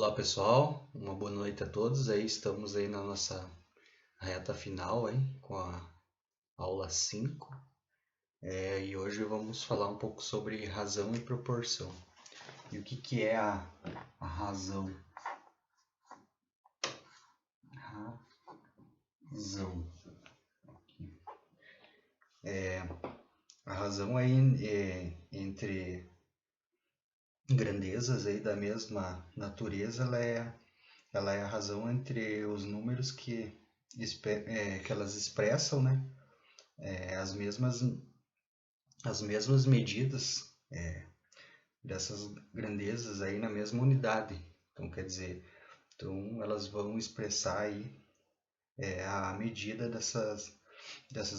Olá pessoal, uma boa noite a todos. Estamos aí na nossa reta final com a aula 5. E hoje vamos falar um pouco sobre razão e proporção. E o que é a razão? Razão. A razão entre grandezas da mesma natureza, ela é a razão entre os números que elas expressam, né? As mesmas medidas dessas grandezas aí na mesma unidade. Então, quer dizer, elas vão expressar a medida dessas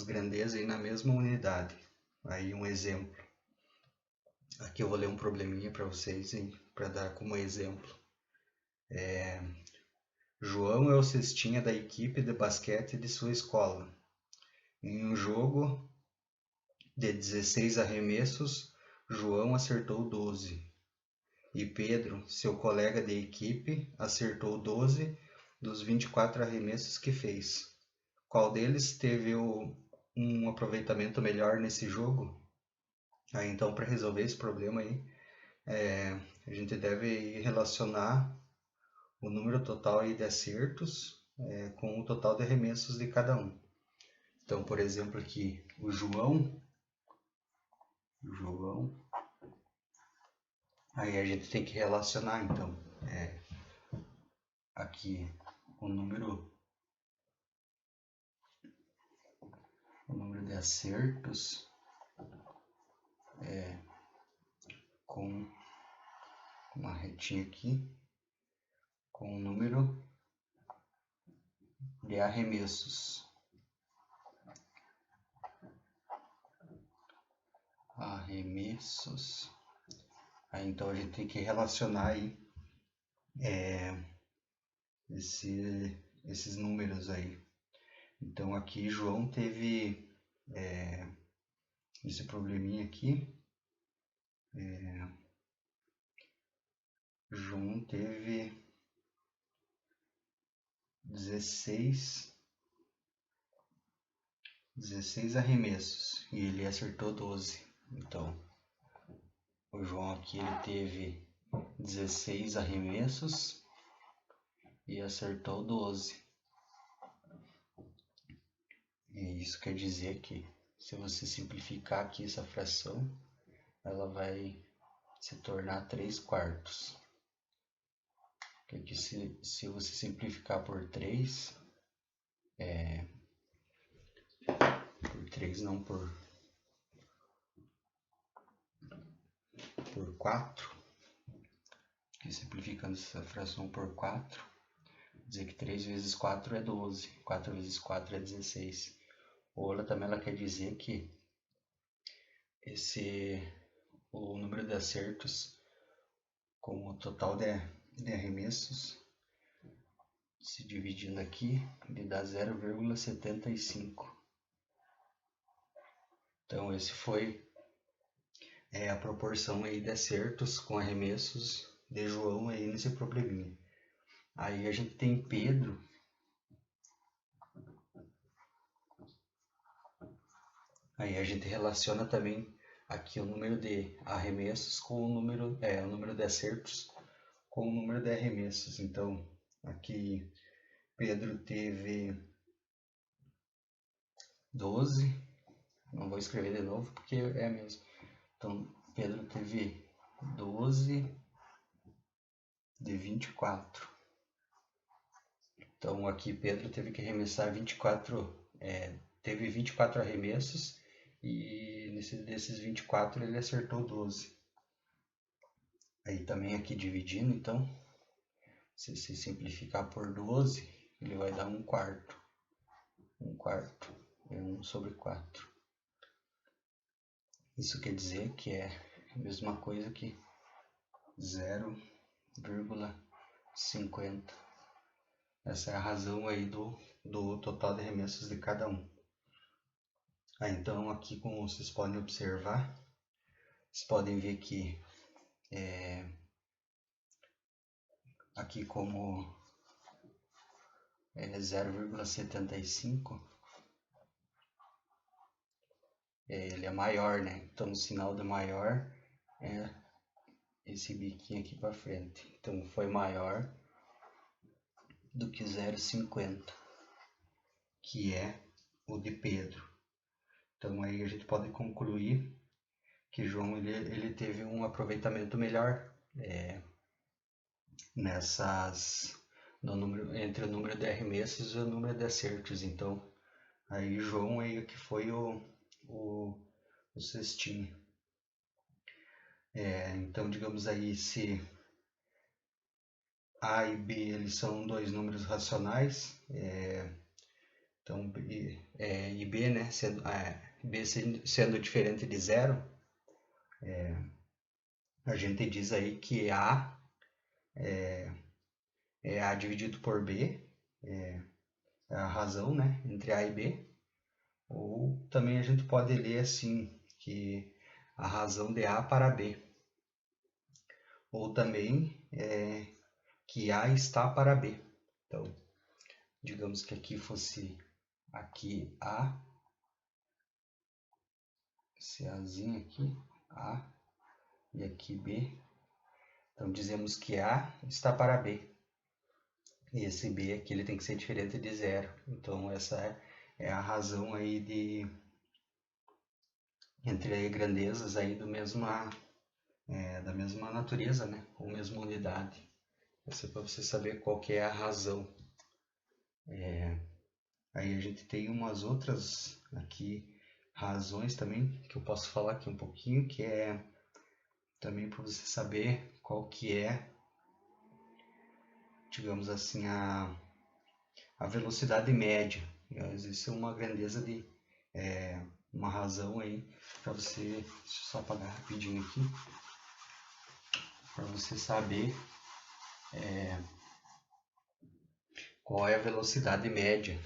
grandezas aí na mesma unidade. Aí um exemplo. Aqui eu vou ler um probleminha para vocês, para dar como exemplo. João é o cestinha da equipe de basquete de sua escola. Em um jogo de 16 arremessos, João acertou 12. E Pedro, seu colega de equipe, acertou 12 dos 24 arremessos que fez. Qual deles teve um aproveitamento melhor nesse jogo? Então, para resolver esse problema a gente deve relacionar o número total de acertos com o total de arremessos de cada um. Então, por exemplo, aqui o João, aí a gente tem que relacionar, então, aqui o número de acertos com uma retinha aqui, com o número de arremessos. Aí, então a gente tem que relacionar aí esses números aí. Então aqui João teve esse probleminha aqui. João teve 16 arremessos e ele acertou 12. Então, o João aqui ele teve 16 arremessos e acertou 12. E isso quer dizer que, se você simplificar aqui essa fração, ela vai se tornar 3/4. Porque se você simplificar por 3, por 3 não, por 4, que simplificando essa fração por 4, dizer que 3 vezes 4 é 12, 4 vezes 4 é 16. Ou ela quer dizer que o número de acertos com o total de arremessos se dividindo aqui, ele dá 0,75. Então esse foi a proporção aí de acertos com arremessos de João aí nesse probleminha. Aí a gente tem Pedro. Aí a gente relaciona também aqui o número de arremessos com o número de acertos com o número de arremessos. Então aqui Pedro teve 12. Não vou escrever de novo porque é mesmo. Então Pedro teve 12 de 24. Então aqui Pedro teve que arremessar 24, teve 24 arremessos e desses 24 ele acertou 12. Aí também aqui dividindo, então, se simplificar por 12, ele vai dar 1/4. 1/4 é 1/4. Isso quer dizer que é a mesma coisa que 0,50. Essa é a razão aí do total de arremessos de cada um. Então aqui, como vocês podem observar, vocês podem ver que aqui como 0,75, ele é maior, né? Então o sinal de maior é esse biquinho aqui para frente. Então foi maior do que 0,50, que é o de Pedro. Então aí a gente pode concluir que João ele teve um aproveitamento melhor entre o número de arremessos e o número de acertos. Então aí João aí que foi o cestinho. Então digamos aí, se A e B eles são dois números racionais, então e B, né, B sendo diferente de zero, a gente diz aí que A é A dividido por B, é a razão, né, entre A e B. Ou também a gente pode ler assim, que a razão de A para B. Ou também que A está para B. Então, digamos que aqui fosse aqui A, esse Azinho aqui, A, e aqui B. Então, dizemos que A está para B. E esse B aqui ele tem que ser diferente de zero. Então, essa é a razão aí entre grandezas aí da mesma natureza, né? Ou mesma unidade. Isso é para você saber qual que é a razão. Aí a gente tem umas outras aqui razões também que eu posso falar aqui um pouquinho, que é também para você saber qual que é, digamos assim, a velocidade média. Existe uma grandeza de uma razão aí para você, deixa eu só apagar rapidinho aqui, para você saber qual é a velocidade média.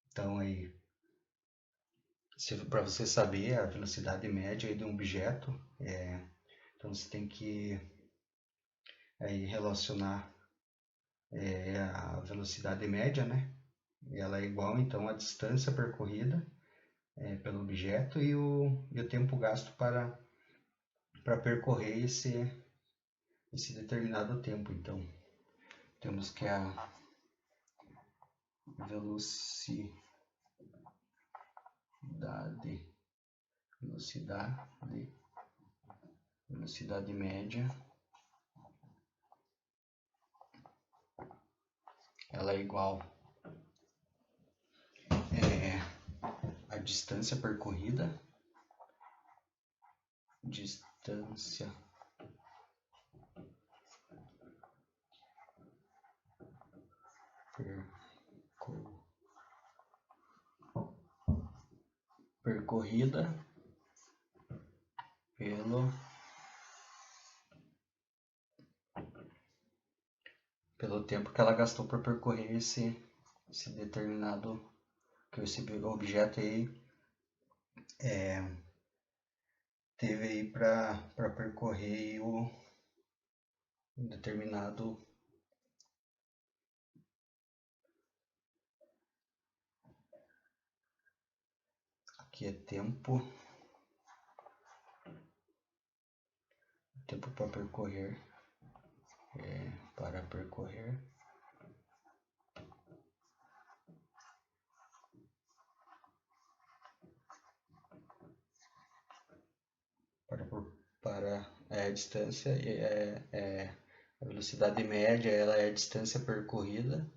Então aí, para você saber a velocidade média aí de um objeto, então você tem que aí relacionar a velocidade média, né? Ela é igual então à distância percorrida pelo objeto e o tempo gasto para percorrer esse determinado tempo. Então temos que a velocidade média, ela é igual à distância percorrida, percorrida pelo tempo que ela gastou para percorrer esse determinado, que esse objeto aí teve aí para percorrer um determinado aqui é tempo para percorrer para a distância, a velocidade média ela é a distância percorrida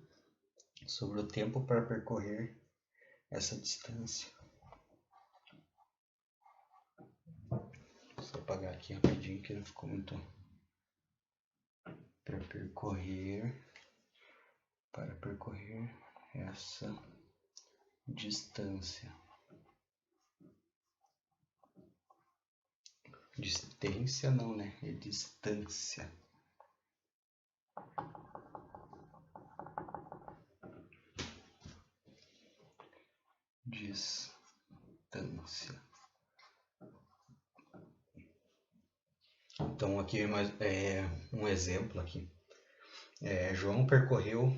sobre o tempo para percorrer essa distância. Só apagar aqui rapidinho que não ficou muito. Para percorrer essa distância. Distância não, né? É distância. Então aqui mais um exemplo aqui. João percorreu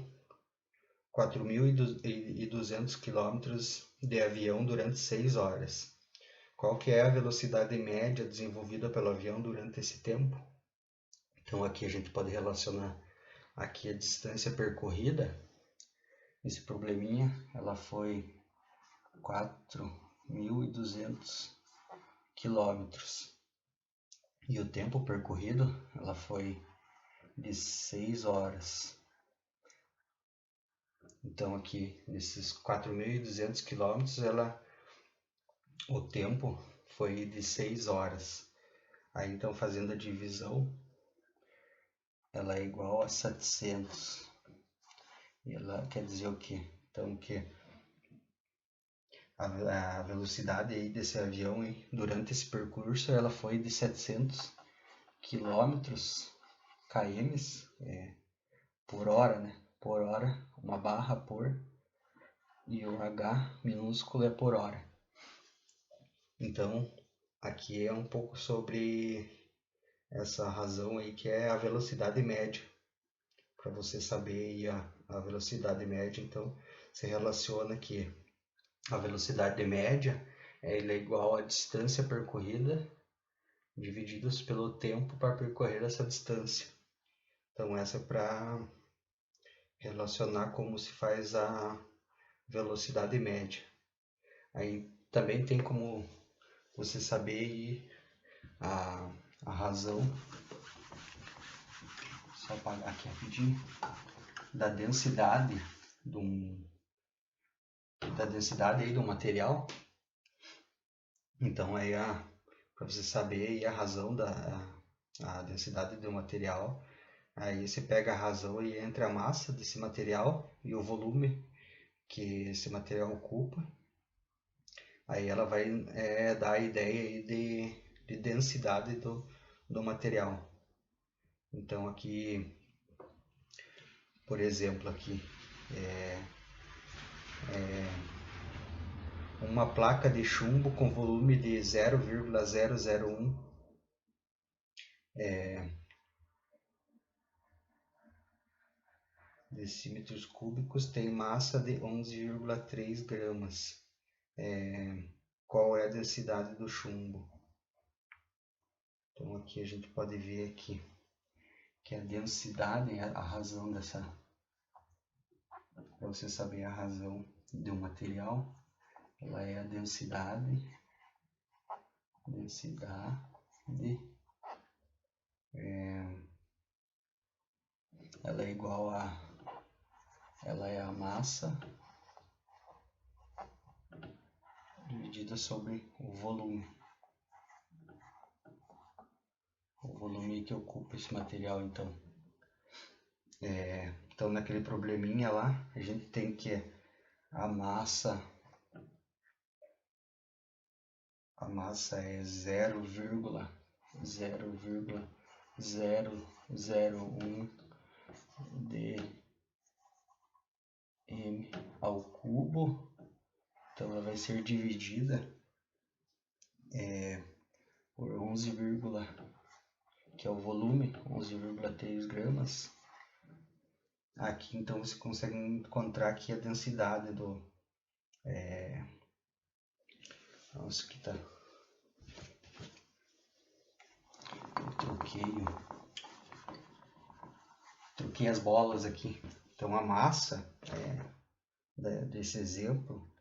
4.200 quilômetros de avião durante 6 horas. Qual que é a velocidade média desenvolvida pelo avião durante esse tempo? Então aqui a gente pode relacionar aqui a distância percorrida. Esse probleminha, ela foi 4.200 quilômetros. E o tempo percorrido, ela foi de 6 horas. Então aqui, nesses 4.200 quilômetros, o tempo foi de 6 horas. Aí então, fazendo a divisão, ela é igual a 700. E ela quer dizer o quê? Então, que a velocidade aí desse avião aí, durante esse percurso, ela foi de 700 quilômetros, km, por hora, né? Por hora, uma barra por, e o H minúsculo é por hora. Então, aqui é um pouco sobre essa razão aí que é a velocidade média. Para você saber aí a velocidade média, então se relaciona que a velocidade média ela é igual à distância percorrida divididos pelo tempo para percorrer essa distância. Então essa é para relacionar como se faz a velocidade média. Aí também tem como você saber aí a razão, só apagar aqui rapidinho, da densidade aí do material. Então aí para você saber aí a razão a densidade do material, aí você pega a razão aí entre a massa desse material e o volume que esse material ocupa. Aí ela vai dar a ideia aí de densidade do material. Então aqui, por exemplo, aqui uma placa de chumbo com volume de 0,001 decímetros cúbicos tem massa de 11,3 gramas. Qual é a densidade do chumbo? Então aqui a gente pode ver aqui que a densidade, a razão dessa, para você saber a razão de um material, ela é a densidade ela é igual ela é a massa dividida sobre o volume que ocupa esse material. Então naquele probleminha lá, a gente tem que a massa é 0,001 dm ao cubo. Então ela vai ser dividida por 11, que é o volume, 11,3 gramas. Aqui então você consegue encontrar aqui a densidade do... Nossa, aqui tá... Eu troquei as bolas aqui. Então a massa desse exemplo,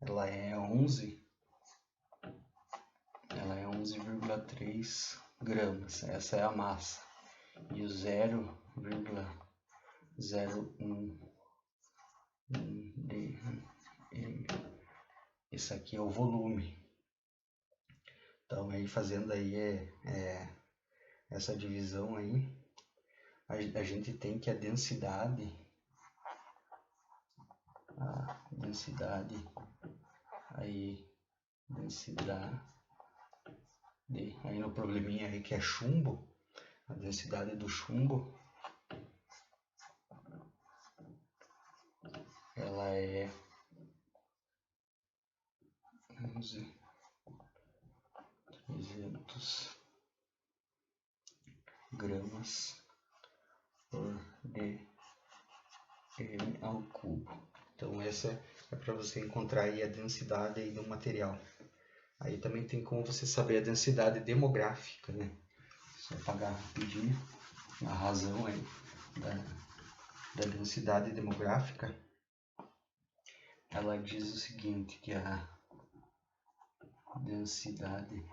ela é 11,3 gramas. Essa é a massa. E o 0,01 dm, esse aqui é o volume. Então aí fazendo aí essa divisão aí, a gente tem que a densidade aí no probleminha aí que é chumbo, a densidade do chumbo ela é 11.300 gramas por m ao cubo. Então essa é para você encontrar aí a densidade aí do material. Aí também tem como você saber a densidade demográfica, né? Só apagar rapidinho a razão aí da densidade demográfica. Ela diz o seguinte, que a densidade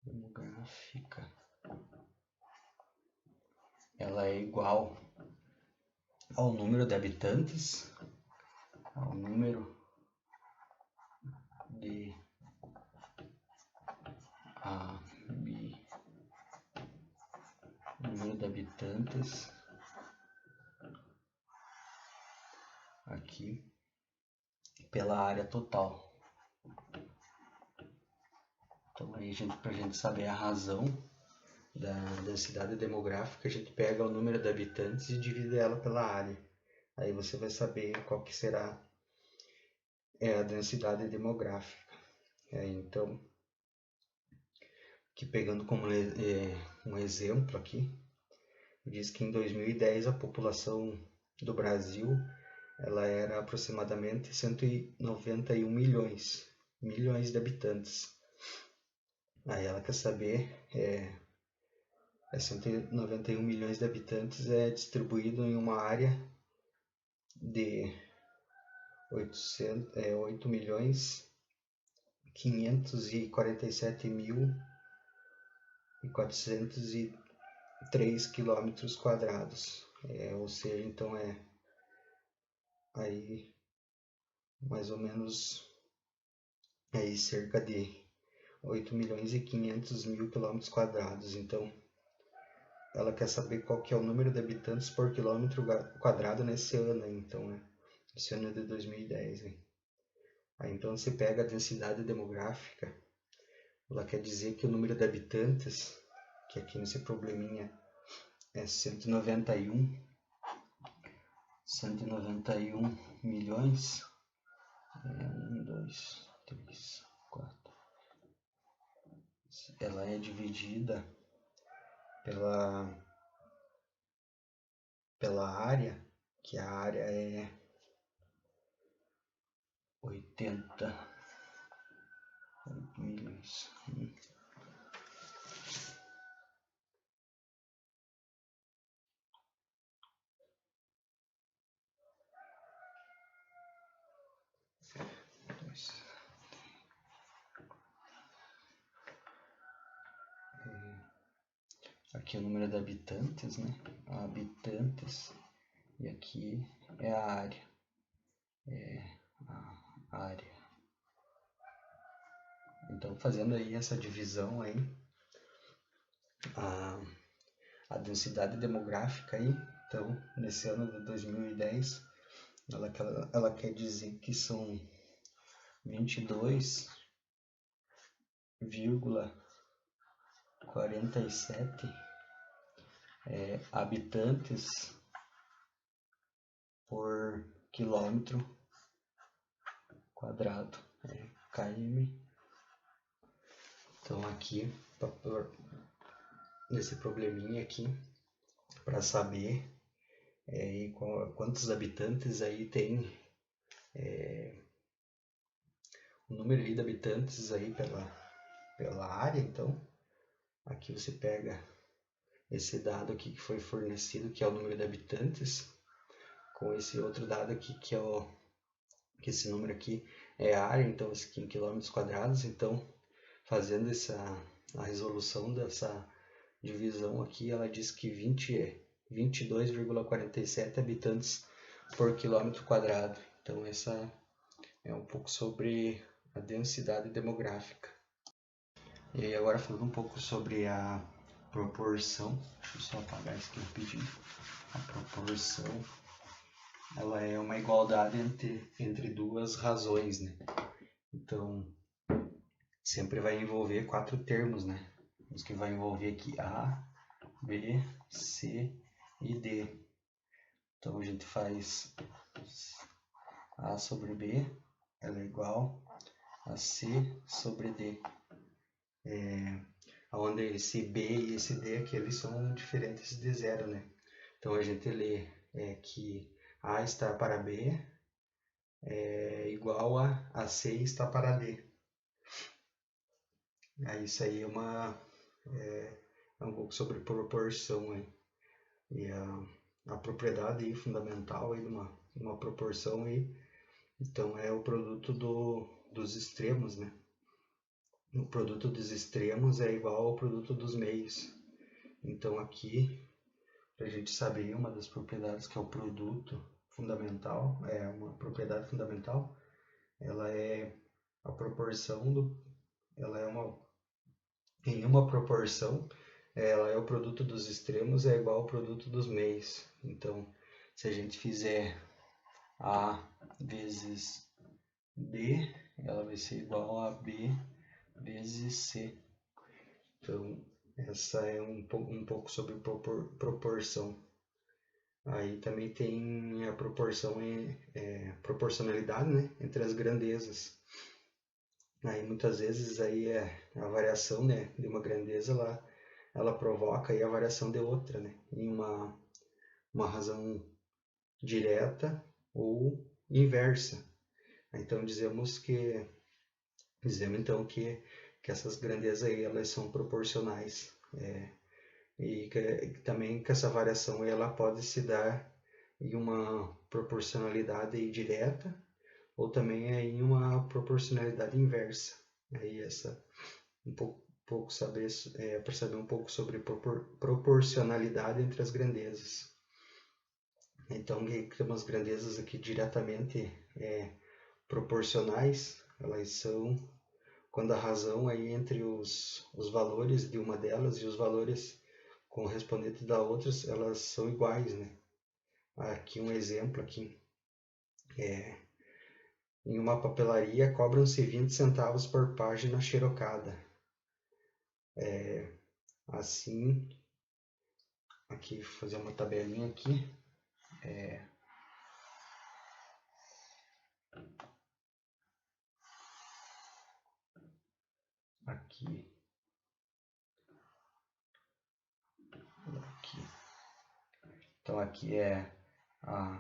demográfica, ela é igual ao número de habitantes, ao número de habitantes aqui pela área total. Então aí para a gente saber a razão da densidade demográfica, a gente pega o número de habitantes e divide ela pela área. Aí você vai saber qual que será a densidade demográfica. Então, aqui pegando como um exemplo aqui, diz que em 2010 a população do Brasil ela era aproximadamente 191 milhões de habitantes. Aí ela quer saber 191 milhões de habitantes é distribuído em uma área de 8 milhões 547 mil e 403 quilômetros quadrados. Ou seja, então aí mais ou menos aí cerca de 8 milhões e 500 mil quilômetros quadrados. Então ela quer saber qual que é o número de habitantes por quilômetro quadrado nesse ano. Então esse ano é de 2010. Aí então você pega a densidade demográfica, ela quer dizer que o número de habitantes, que aqui nesse probleminha é 191 milhões, 1, 2, 3, 4, ela é dividida pela área, que a área é 80 milhões. Aqui é o número de habitantes, né? Habitantes. E aqui é a área. Então, fazendo aí essa divisão aí, a densidade demográfica aí, então, nesse ano de 2010, ela quer dizer que são 22,47 habitantes por quilômetro quadrado, km. Então aqui, nesse probleminha aqui, para saber quantos habitantes aí tem, o número aí de habitantes aí pela área. Então aqui você pega esse dado aqui que foi fornecido, que é o número de habitantes, com esse outro dado aqui que que esse número aqui é a área, então esse aqui em quilômetros quadrados. Então, fazendo a resolução dessa divisão aqui, ela diz que 22,47 habitantes por quilômetro quadrado. Então essa é um pouco sobre a densidade demográfica. E aí agora falando um pouco sobre a proporção, deixa eu só apagar isso aqui rapidinho. A proporção, ela é uma igualdade entre duas razões, né? Então sempre vai envolver 4 termos, né? Os que vai envolver aqui A, B, C e D. Então a gente faz A sobre B, ela é igual AC sobre D. Onde esse B e esse D aqui, eles são diferentes de zero, né? Então a gente lê que A está para B é igual a C está para D. Isso aí é um pouco sobre proporção aí. E a propriedade aí, fundamental aí de uma proporção aí, então é o produto dos extremos, né? O produto dos extremos é igual ao produto dos meios. Então aqui, para a gente saber uma das propriedades que é o produto fundamental, é uma propriedade fundamental, ela é a proporção ela é em uma proporção, ela é o produto dos extremos é igual ao produto dos meios. Então, se a gente fizer A vezes B, ela vai ser igual a B vezes C. Então, essa é um pouco sobre proporção. Aí também tem a proporcionalidade, né, entre as grandezas. Aí muitas vezes aí a variação, né, de uma grandeza ela provoca aí a variação de outra, né, em uma razão direta ou inversa. Então dizemos então que essas grandezas aí elas são proporcionais, e também que essa variação ela pode se dar em uma proporcionalidade direta ou também em uma proporcionalidade inversa. Aí para saber um pouco sobre proporcionalidade entre as grandezas. Então, temos grandezas aqui diretamente proporcionais, elas são quando a razão aí entre os valores de uma delas e os valores correspondentes da outra, elas são iguais, né? Aqui um exemplo aqui. Em uma papelaria cobram-se 20 centavos por página xerocada. Assim, aqui vou fazer uma tabelinha aqui. Aqui. Então aqui é a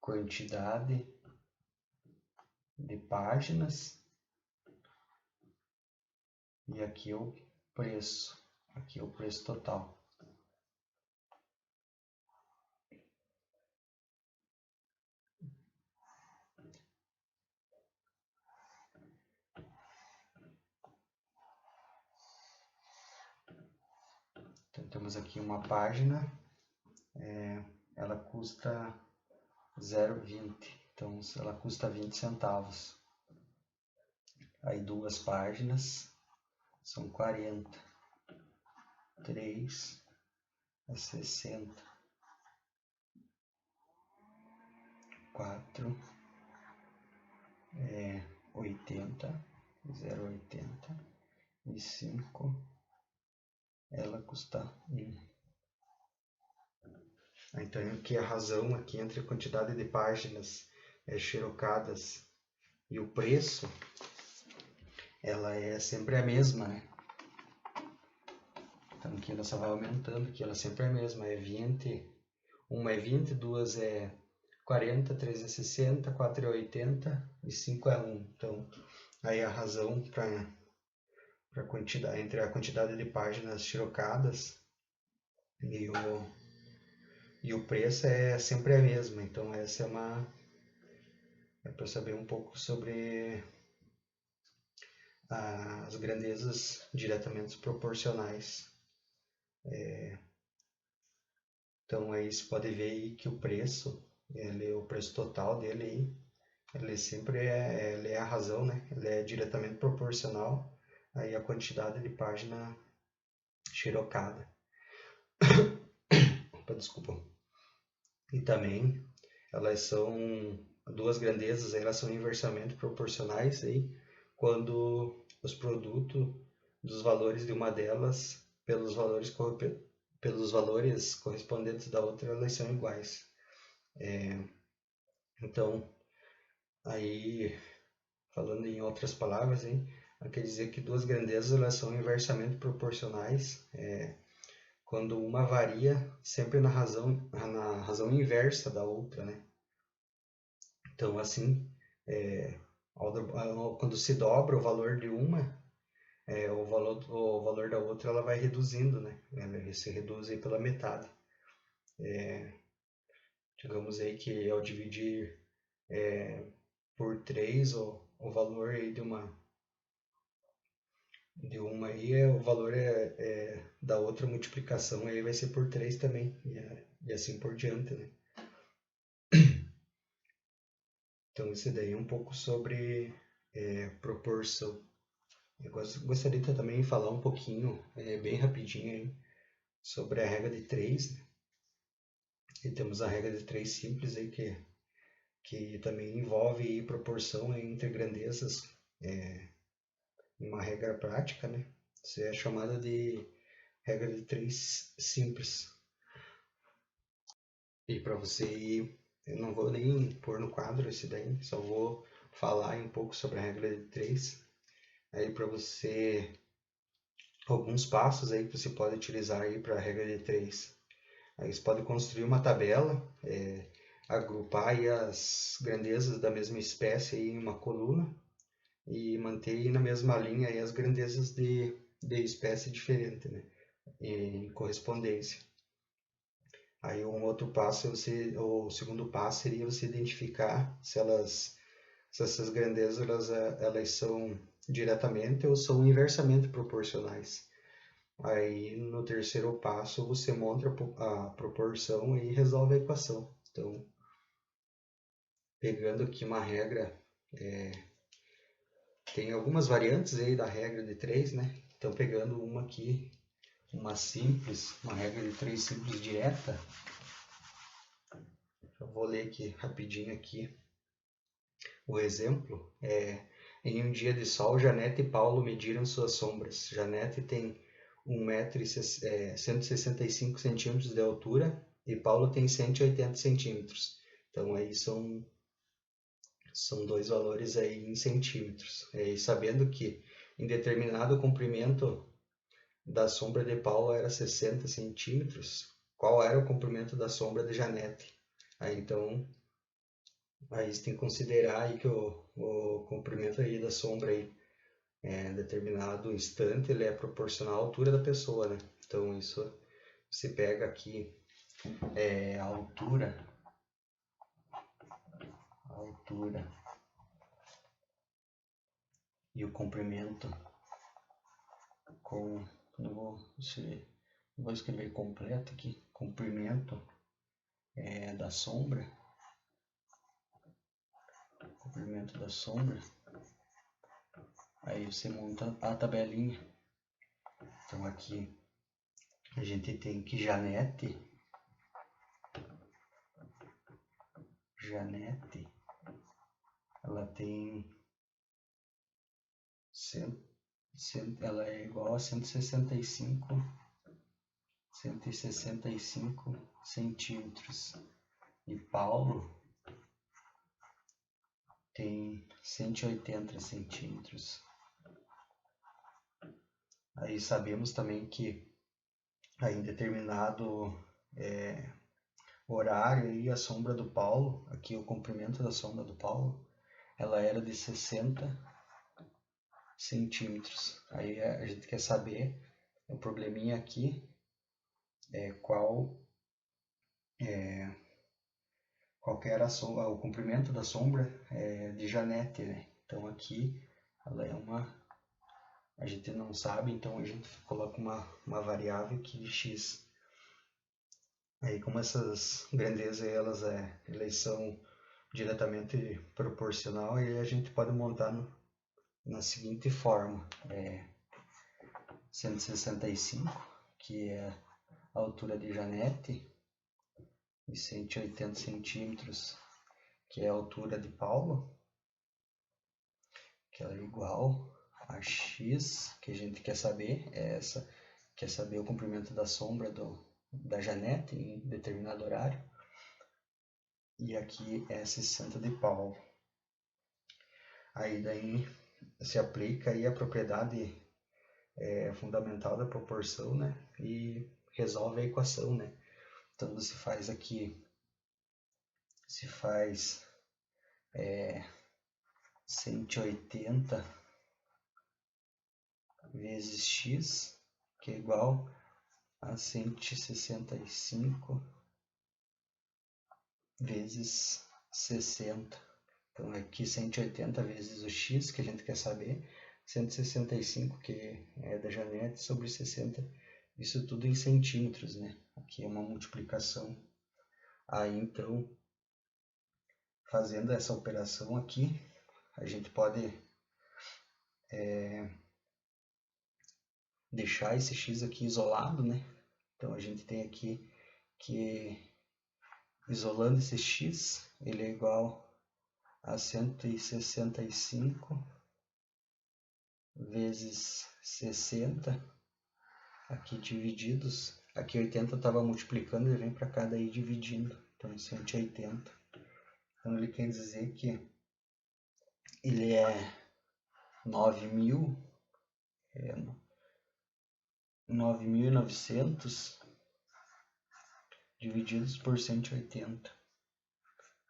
quantidade de páginas e aqui é o preço. Aqui é o preço total. Então temos aqui uma página, ela custa 0,20, então ela custa 20 centavos. Aí 2 páginas são 40, 3 é 60, 4 é 80, 0,80 e 5 ela custa 1. Então aqui a razão aqui entre a quantidade de páginas xerocadas e o preço, ela é sempre a mesma, né? Então aqui ela só vai aumentando, aqui ela sempre é a mesma, é 20, uma é 20, duas é 40, 3 é 60, 4 é 80 e 5 é 1. Então aí a razão para quantidade entre a quantidade de páginas xerocadas e o preço é sempre a mesma. Então essa é para saber um pouco sobre as grandezas diretamente proporcionais. Então aí você pode ver aí que o preço, o preço total dele aí, ele sempre ele é a razão, né? Ele é diretamente proporcional aí à quantidade de página xerocada. Opa, desculpa. E também elas são duas grandezas, elas são inversamente proporcionais aí quando os produtos dos valores de uma delas pelos valores correspondentes da outra, elas são iguais. Então, aí falando em outras palavras, hein, quer dizer que duas grandezas elas são inversamente proporcionais, quando uma varia sempre na razão inversa da outra, né? Então, assim, quando se dobra o valor de uma, o valor da outra ela vai reduzindo, né? Ela se reduz aí pela metade. Digamos aí que ao dividir por 3 o valor aí de uma aí, o valor da outra multiplicação aí vai ser por 3 também, e assim por diante, né? Então, isso daí é um pouco sobre proporção. Eu gostaria também de falar um pouquinho, bem rapidinho, aí, sobre a regra de 3. Né? E temos a regra de 3 simples, aí, que também envolve aí, proporção entre grandezas, uma regra prática, né? Isso é chamada de regra de 3 simples. E para você ir, eu não vou nem pôr no quadro esse daí, só vou falar um pouco sobre a regra de 3. Aí para você, alguns passos aí que você pode utilizar aí para a regra de 3. Aí você pode construir uma tabela, agrupar aí as grandezas da mesma espécie aí em uma coluna e manter aí na mesma linha aí as grandezas de espécie diferente, né? Em correspondência. Aí um outro passo, o segundo passo seria você identificar se essas grandezas elas são diretamente ou são inversamente proporcionais. Aí no terceiro passo você monta a proporção e resolve a equação. Então, pegando aqui uma regra, tem algumas variantes aí da regra de 3, né? Então, pegando uma aqui, uma regra de 3 simples direta. Eu vou ler aqui rapidinho aqui o exemplo. Em um dia de sol, Janete e Paulo mediram suas sombras. Janete tem 1,165 m de altura e Paulo tem 180 centímetros. Então aí são dois valores aí em centímetros. E sabendo que em determinado comprimento da sombra de Paulo era 60 centímetros, qual era o comprimento da sombra de Janete? Então aí você tem que considerar aí que o comprimento aí da sombra aí, em determinado instante ele é proporcional à altura da pessoa, né? Então isso você pega aqui a altura e o comprimento com vou escrever completo aqui, comprimento da sombra. Comprimento da sombra. Aí você monta a tabelinha. Então aqui a gente tem que Janete ela tem ela é igual a 165 centímetros. E Paulo tem 180 centímetros. Aí sabemos também que aí em determinado horário aí a sombra do Paulo, aqui o comprimento da sombra do Paulo, ela era de 60 centímetros. Aí a gente quer saber, o probleminha aqui qual que era o comprimento da sombra de Janete, né? Então aqui ela é a gente não sabe, então a gente coloca uma variável aqui de x. Aí como essas grandezas elas são diretamente proporcional, e a gente pode montar na seguinte forma: 165, que é a altura de Janete, e 180 centímetros, que é a altura de Paulo, que ela é igual a x, que a gente quer saber, quer saber o comprimento da sombra da Janete em determinado horário, e aqui é 60 de Paulo. Aí daí se aplica aí a propriedade fundamental da proporção, né? E resolve a equação, né? Então você faz aqui, se faz 180 vezes x, que é igual a 165 vezes 60. Então aqui 180 vezes o x, que a gente quer saber, 165, que é da Janete, sobre 60. Isso tudo em centímetros, né? Aqui é uma multiplicação. Aí então, fazendo essa operação aqui, a gente pode deixar esse x aqui isolado, né? Então a gente tem aqui que, isolando esse x, ele é igual a 165 vezes 60, aqui divididos. Aqui 80 estava multiplicando, ele vem para cá daí dividindo. Então 180. Então ele quer dizer que ele é 9.900 divididos por 180.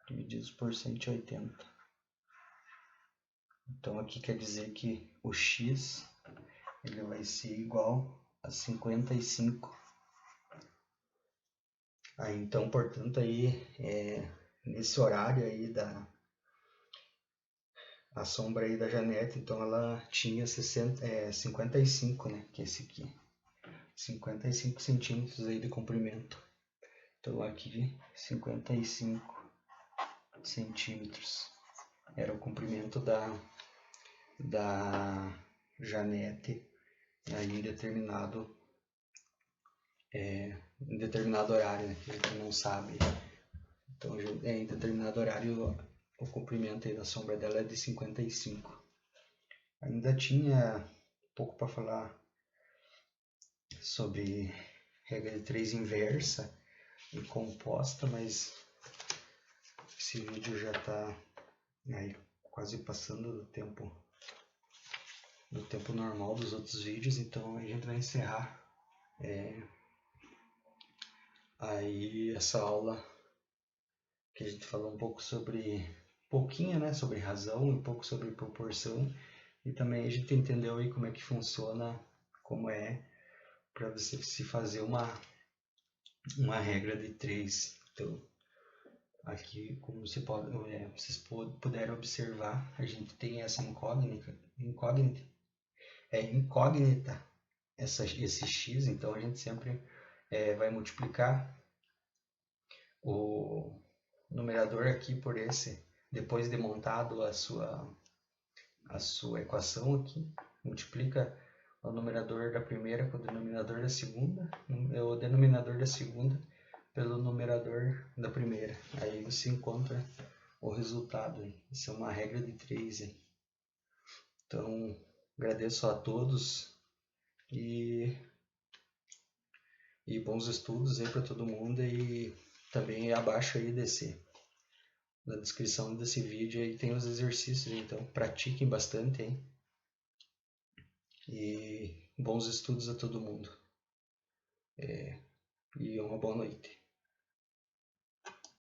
Divididos por 180. Então aqui quer dizer que o x ele vai ser igual a 55. Aí então, portanto, aí nesse horário aí a sombra aí da Janete, então ela tinha 55, né? Que é esse aqui. 55 centímetros aí de comprimento. Então aqui 55 centímetros era o comprimento da Janete aí em determinado horário, né, que a gente não sabe. Então em determinado horário o comprimento aí da sombra dela é de 55. Ainda tinha pouco para falar sobre regra de 3 inversa e composta, mas esse vídeo já está aí quase passando do tempo normal dos outros vídeos, então a gente vai encerrar aí essa aula que a gente falou um pouco pouquinho, né, sobre razão, um pouco sobre proporção, e também a gente entendeu aí como é que funciona, como é para você se fazer uma regra de 3. Então, aqui, como vocês puderam observar, a gente tem essa incógnita esse x, então a gente sempre vai multiplicar o numerador aqui por esse, depois de montado a sua equação aqui, multiplica o numerador da primeira com o denominador da segunda, o denominador da segunda pelo numerador da primeira. Aí você encontra o resultado. Isso é uma regra de 3. Então, agradeço a todos e bons estudos aí para todo mundo. E também abaixo aí na descrição desse vídeo aí tem os exercícios, então pratiquem bastante aí. E bons estudos a todo mundo. E uma boa noite.